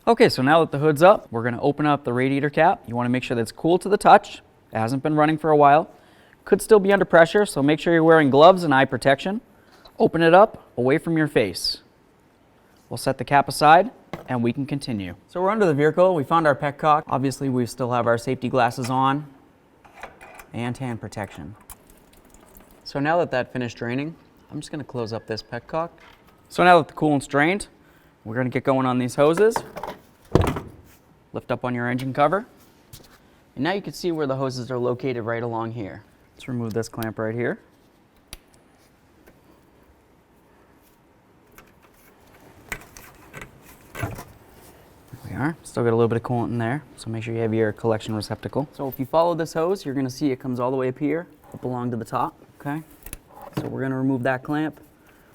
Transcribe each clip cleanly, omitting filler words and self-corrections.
Okay, so now that the hood's up, we're gonna open up the radiator cap. You wanna make sure that it's cool to the touch. It hasn't been running for a while. Could still be under pressure, so make sure you're wearing gloves and eye protection. Open it up away from your face. We'll set the cap aside and we can continue. So we're under the vehicle. We found our petcock. Obviously, we still have our safety glasses on and hand protection. So now that that finished draining, I'm just gonna close up this petcock. So now that the coolant's drained, we're gonna get going on these hoses. Lift up on your engine cover. And now you can see where the hoses are located right along here. Let's remove this clamp right here. There we are. Still got a little bit of coolant in there, so make sure you have your collection receptacle. So if you follow this hose, you're gonna see it comes all the way up here, up along to the top, okay? So we're gonna remove that clamp.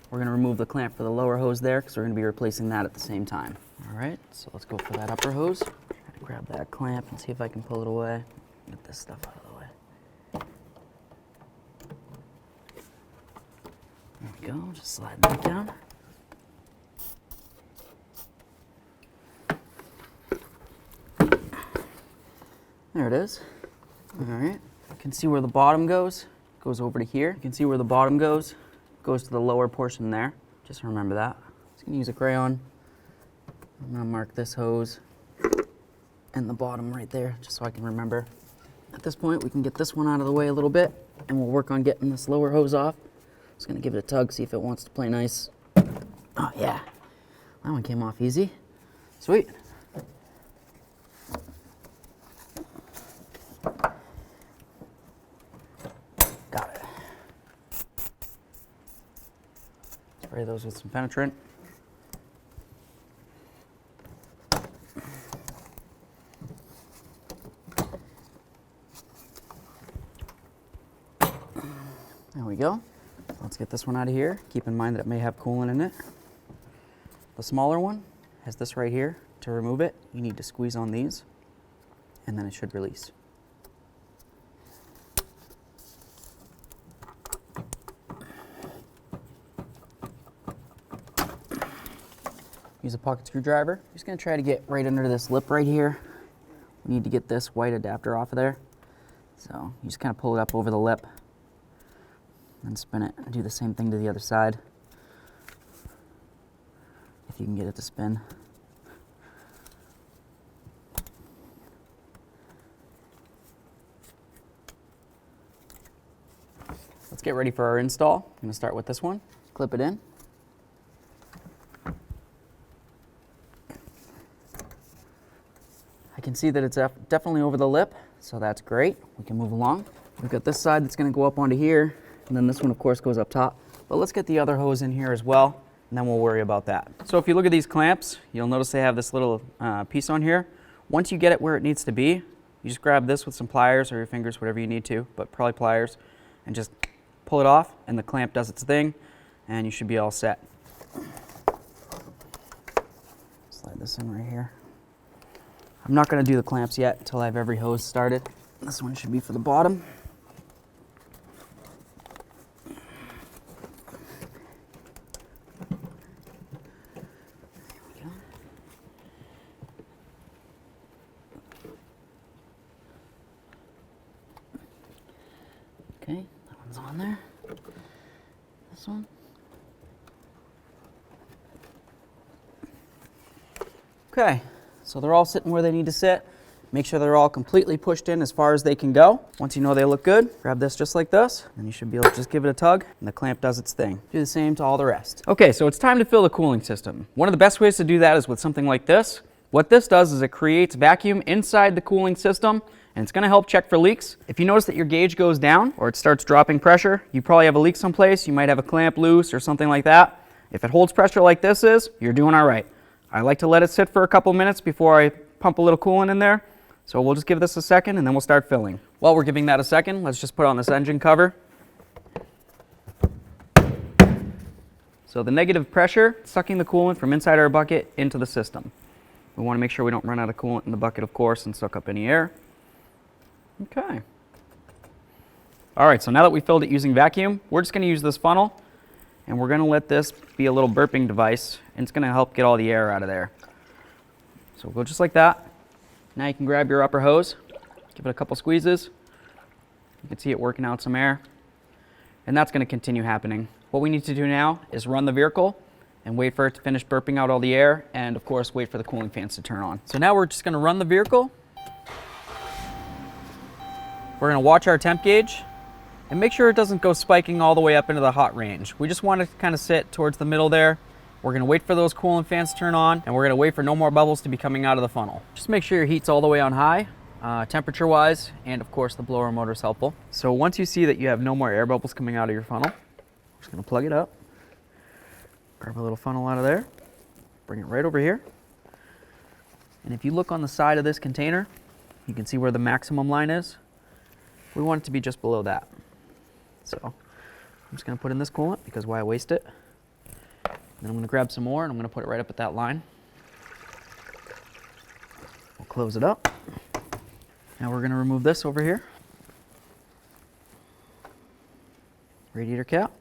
We're gonna remove the clamp for the lower hose there because we're gonna be replacing that at the same time. All right, so let's go for that upper hose. Try to grab that clamp and see if I can pull it away. Get this stuff out of the way. There we go, just slide that down. There it is. All right, you can see where the bottom goes. It goes over to here. You can see where the bottom goes. It goes to the lower portion there. Just remember that. Just gonna use a crayon. I'm gonna mark this hose and the bottom right there, just so I can remember. At this point, we can get this one out of the way a little bit, and we'll work on getting this lower hose off. Just gonna give it a tug, see if it wants to play nice. Oh yeah, that one came off easy. Sweet. Got it. Spray those with some penetrant. There we go. Let's get this one out of here. Keep in mind that it may have coolant in it. The smaller one has this right here. To remove it, you need to squeeze on these, and then it should release. Use a pocket screwdriver. I'm just gonna try to get right under this lip right here. We need to get this white adapter off of there. So you just kind of pull it up over the lip and spin it and do the same thing to the other side. If you can get it to spin. Let's get ready for our install. I'm gonna start with this one. Clip it in. I can see that it's definitely over the lip, so that's great. We can move along. We've got this side that's gonna go up onto here, and then this one, of course, goes up top. But let's get the other hose in here as well, and then we'll worry about that. So if you look at these clamps, you'll notice they have this little piece on here. Once you get it where it needs to be, you just grab this with some pliers or your fingers, whatever you need to, but probably pliers, and just pull it off, and the clamp does its thing, and you should be all set. Slide this in right here. I'm not going to do the clamps yet until I have every hose started. This one should be for the bottom. Okay, that one's on there. This one. Okay, so they're all sitting where they need to sit. Make sure they're all completely pushed in as far as they can go. Once you know they look good, grab this just like this, and you should be able to just give it a tug, and the clamp does its thing. Do the same to all the rest. Okay, so it's time to fill the cooling system. One of the best ways to do that is with something like this. What this does is it creates vacuum inside the cooling system, and it's going to help check for leaks. If you notice that your gauge goes down or it starts dropping pressure, you probably have a leak someplace. You might have a clamp loose or something like that. If it holds pressure like this is, you're doing all right. I like to let it sit for a couple minutes before I pump a little coolant in there. So we'll just give this a second and then we'll start filling. While we're giving that a second, let's just put on this engine cover. So the negative pressure, sucking the coolant from inside our bucket into the system. We want to make sure we don't run out of coolant in the bucket, of course, and suck up any air. Okay. All right, so now that we filled it using vacuum, we're just going to use this funnel, and we're going to let this be a little burping device, and it's going to help get all the air out of there. So we'll go just like that. Now you can grab your upper hose, give it a couple squeezes. You can see it working out some air. And that's going to continue happening. What we need to do now is run the vehicle and wait for it to finish burping out all the air, and of course wait for the cooling fans to turn on. So now we're just going to run the vehicle. We're going to watch our temp gauge and make sure it doesn't go spiking all the way up into the hot range. We just want it to kind of sit towards the middle there. We're going to wait for those coolant fans to turn on, and we're going to wait for no more bubbles to be coming out of the funnel. Just make sure your heat's all the way on high, temperature wise, and of course the blower motor is helpful. So once you see that you have no more air bubbles coming out of your funnel, we're just going to plug it up, grab a little funnel out of there, bring it right over here. And if you look on the side of this container, you can see where the maximum line is. We want it to be just below that. So I'm just going to put in this coolant because why waste it? Then I'm going to grab some more and I'm going to put it right up at that line. We'll close it up. Now we're going to remove this over here. Radiator cap.